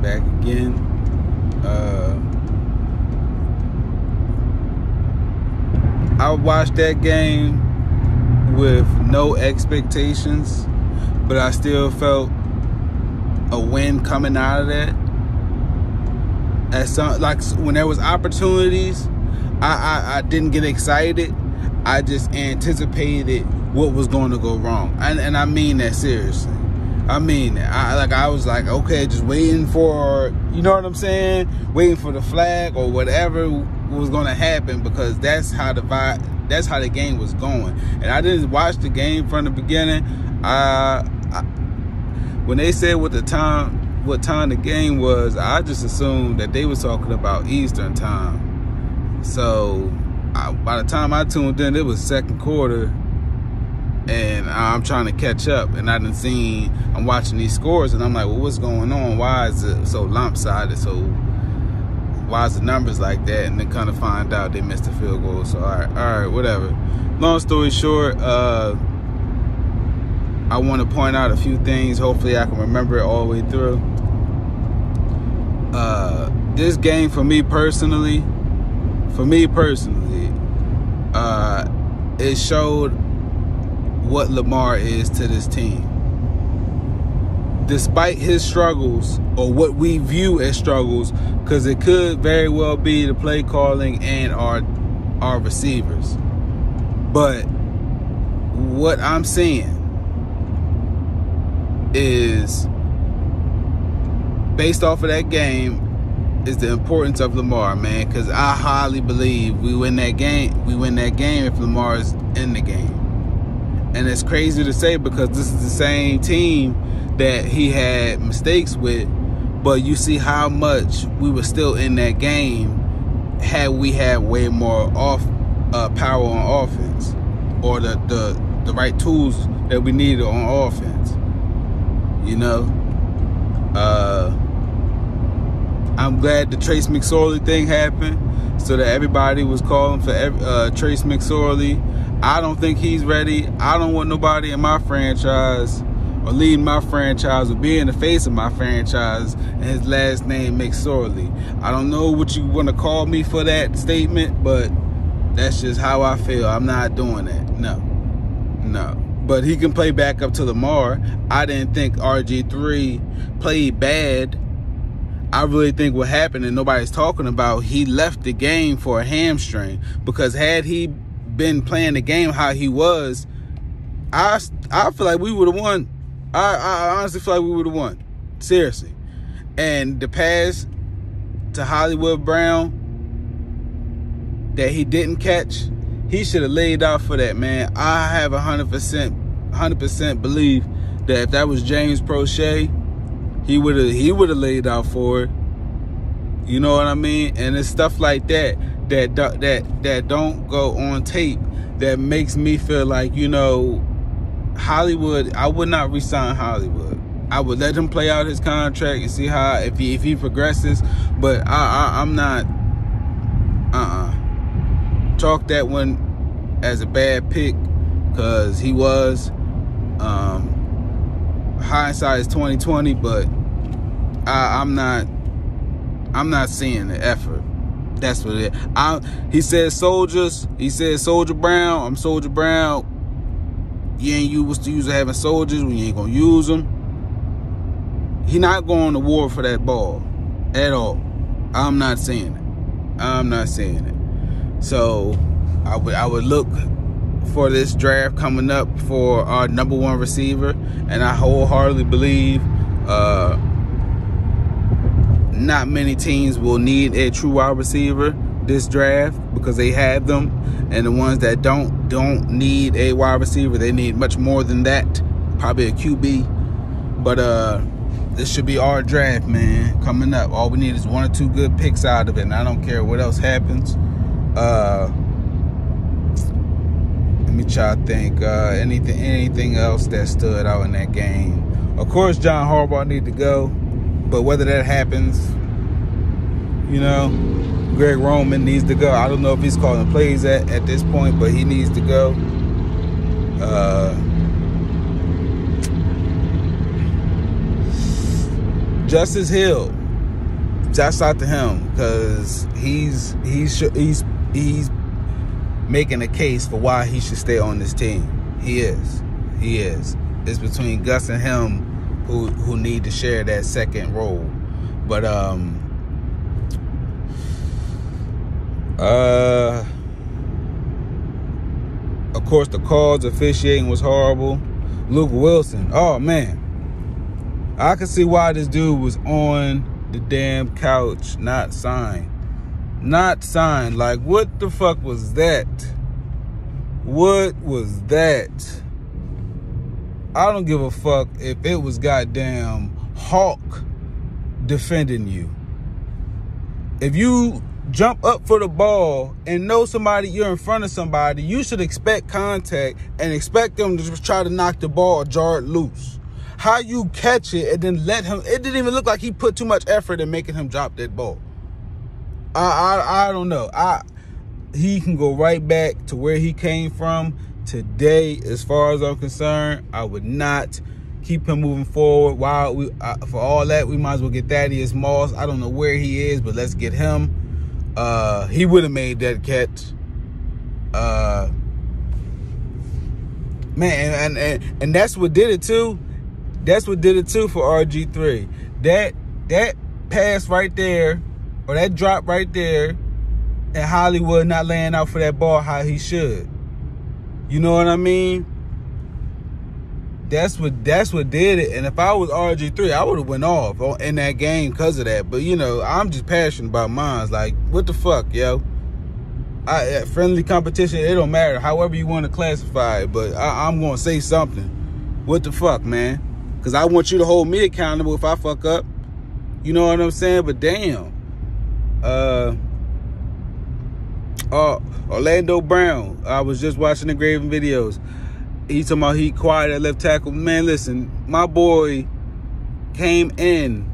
back again. I watched that game with no expectations, but I still felt a win coming out of that. Like when there was opportunities, I didn't get excited. I just anticipated what was going to go wrong, and I mean that seriously. I mean, I was like, okay, just waiting for, you know what I'm saying? Waiting for the flag or whatever was going to happen, because that's how the game was going. And I didn't watch the game from the beginning. When they said what time the game was, I just assumed that they were talking about Eastern time. So by the time I tuned in, it was second quarter. And I'm trying to catch up, and I'm watching these scores, and I'm like, well, what's going on? Why is it so lopsided? So why is the numbers like that? And then kind of find out they missed a field goal. So all right, whatever. Long story short, I want to point out a few things. Hopefully I can remember it all the way through. This game for me personally, it showed what Lamar is to this team. Despite his struggles, or what we view as struggles, because it could very well be the play calling and our receivers. But what I'm seeing is, based off of that game, is the importance of Lamar, man. Because I highly believe we win that game if Lamar is in the game. And it's crazy to say, because this is the same team that he had mistakes with, but you see how much we were still in that game had we had way more power on offense, or the right tools that we needed on offense. You know, I'm glad the Trace McSorley thing happened, so that everybody was calling for Trace McSorley. I don't think he's ready. I don't want nobody in my franchise, or leading my franchise, or being the face of my franchise, and his last name McSorley. I don't know what you want to call me for that statement, but that's just how I feel. I'm not doing that. No. But he can play back up to Lamar. I didn't think RG3 played bad. I really think what happened, and nobody's talking about, he left the game for a hamstring. Because had he been playing the game how he was, I feel like we would have won. I honestly feel like we would have won. Seriously. And the pass to Hollywood Brown that he didn't catch, he should have laid out for that, man. I have 100% belief that if that was James Prochet, he would have laid out for it. You know what I mean? And it's stuff like that don't go on tape, that makes me feel like, you know, Hollywood, I would not re-sign Hollywood. I would let him play out his contract and see how, if he progresses. But I'm not chalk that one as a bad pick, because he was. Hindsight is 2020, but I'm not seeing the effort. That's what it is. He said soldiers. He said Soldier Brown. I'm Soldier Brown. You ain't used to having soldiers. We ain't gonna use them. He not going to war for that ball at all. I'm not seeing it. So I would look for this draft coming up for our #1 receiver, and I wholeheartedly believe not many teams will need a true wide receiver this draft, because they have them, and the ones that don't need a wide receiver, they need much more than that, probably a QB. But this should be our draft, man, coming up. All we need is 1 or 2 good picks out of it, and I don't care what else happens. Let me try to think. Anything else that stood out in that game? Of course, John Harbaugh need to go, but whether that happens, you know, Greg Roman needs to go. I don't know if he's calling plays at this point, but he needs to go. Justice Hill. Shouts out to him, because he's making a case for why he should stay on this team. He is. It's between Gus and him who need to share that second role. But of course, the calls, officiating was horrible. Luke Wilson, oh man, I can see why this dude was on the damn couch, not signed. Like, what the fuck was that? What was that? I don't give a fuck if it was goddamn Hawk defending you. If you jump up for the ball and know you're in front of somebody, you should expect contact and expect them to just try to knock the ball or jar it loose. How you catch it and then let him, it didn't even look like he put too much effort in making him drop that ball. I don't know. He can go right back to where he came from. Today, as far as I'm concerned, I would not keep him moving forward. For all that, we might as well get Thaddeus Moss. I don't know where he is, but let's get him. He would have made that catch. Man, and that's what did it too. That's what did it too for RG3. That pass right there, or that drop right there, and Hollywood not laying out for that ball how he should. You know what I mean? That's what did it. And if I was RG3, I would have went off in that game because of that. But, you know, I'm just passionate about mine. Like, what the fuck, yo? Friendly competition, it don't matter. However you want to classify it. But I'm going to say something. What the fuck, man? Because I want you to hold me accountable if I fuck up. You know what I'm saying? But damn. Orlando Brown. I was just watching the Graven videos. He talking about he quiet at left tackle. Man, listen, my boy came in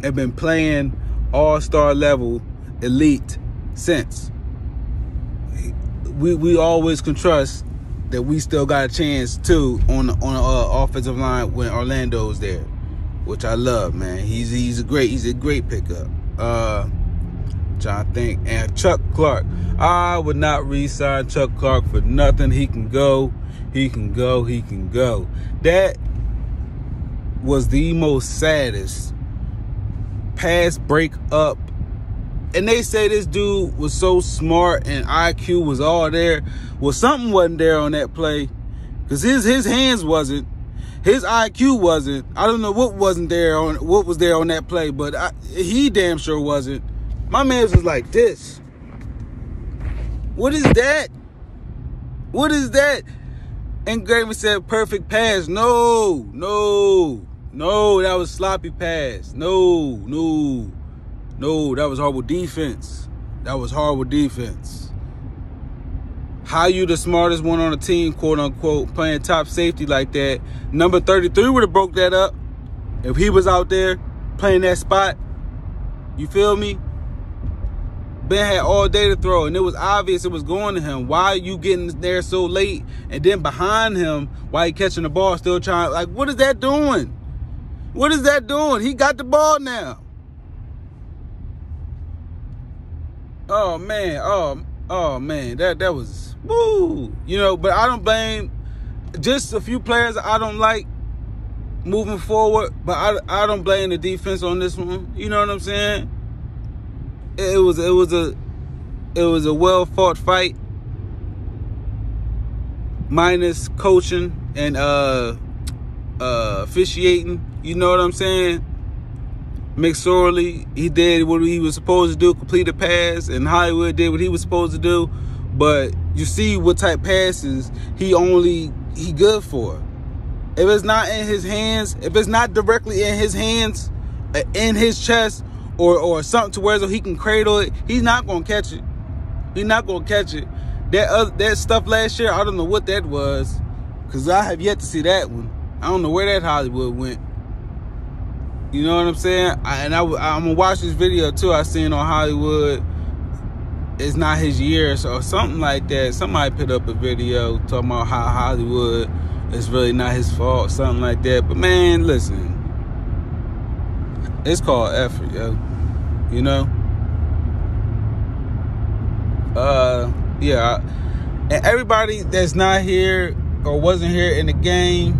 and been playing all-star level elite since. We always can trust that we still got a chance too on the offensive line when Orlando's there, which I love, man. He's a great pickup. Trying to think. And Chuck Clark, I would not re-sign Chuck Clark for nothing. He can go. That was the most saddest pass break up. And they say this dude was so smart and IQ was all there. Well, something wasn't there on that play. Because his hands wasn't. His IQ wasn't. I don't know what was there on that play, but he damn sure wasn't. My man was like this. What is that? What is that? And Graven said perfect pass. No, that was sloppy pass. No, that was horrible defense. How you the smartest one on the team, quote unquote, playing top safety like that? Number 33 would have broke that up if he was out there playing that spot. You feel me? Ben had all day to throw, and it was obvious it was going to him. Why are you getting there so late? And then behind him, while he catching the ball, still trying, like, what is that doing? He got the ball now. Oh, man. Oh man. That was, woo. You know, but I don't blame just a few players I don't like moving forward, but I don't blame the defense on this one. You know what I'm saying? It was a well fought fight, minus coaching and officiating. You know what I'm saying? McSorley, he did what he was supposed to do, complete a pass, and Hollywood did what he was supposed to do. But you see what type passes he good for. If it's not in his hands, if it's not directly in his hands, in his chest, or something to where so he can cradle it, he's not gonna catch it. That stuff last year, I don't know what that was, because I have yet to see that one. I don't know where that Hollywood went. You know what I'm saying? I'm gonna watch this video too. I seen on Hollywood, it's not his year, or something like that. Somebody put up a video talking about how Hollywood is really not his fault, something like that. But man, listen, it's called effort, yo. you know. Yeah. And everybody that's not here or wasn't here in the game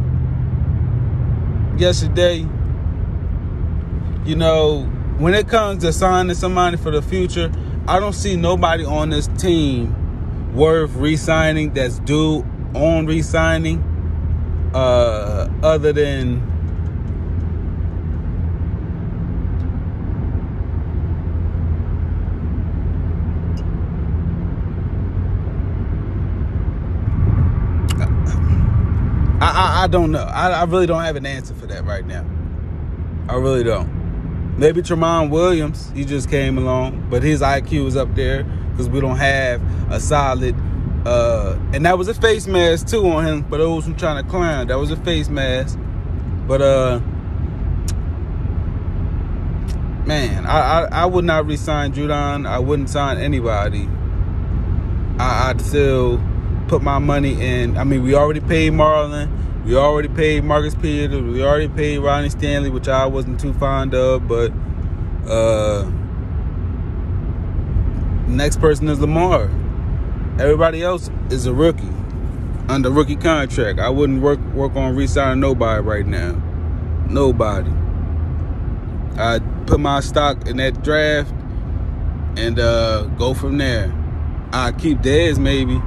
yesterday, you know, when it comes to signing somebody for the future, I don't see nobody on this team worth re-signing that's due on re-signing, other than I don't know. I really don't have an answer for that right now. I really don't. Maybe Tremont Williams, he just came along, but his IQ is up there because we don't have a solid, and that was a face mask too on him, for those who trying to clown. That was a face mask. But, man, I would not re-sign Judon. I wouldn't sign anybody. I'd still put my money in. I mean, we already paid Marlon. We already paid Marcus Peters. We already paid Ronnie Stanley, which I wasn't too fond of. But next person is Lamar. Everybody else is a rookie under rookie contract. I wouldn't work on re-signing nobody right now. Nobody. I'd put my stock in that draft and go from there. I'd keep Dez maybe.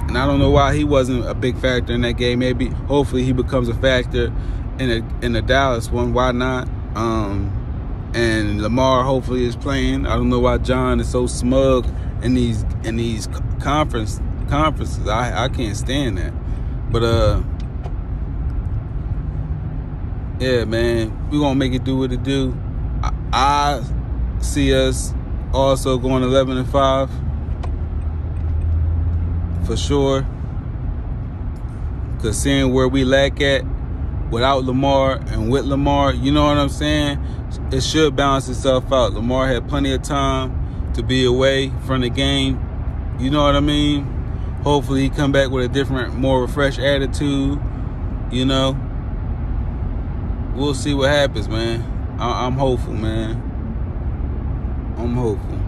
And I don't know why he wasn't a big factor in that game. Maybe, hopefully, he becomes a factor in the Dallas one. Why not? And Lamar hopefully is playing. I don't know why John is so smug in these conferences. I can't stand that. But yeah, man, we gonna make it do what it do. I see us also going 11-5. For sure, because seeing where we lack at without Lamar and with Lamar, you know what I'm saying? It should balance itself out. Lamar had plenty of time to be away from the game. You know what I mean? Hopefully he come back with a different, more refreshed attitude. You know, we'll see what happens, man. I'm hopeful, man. I'm hopeful.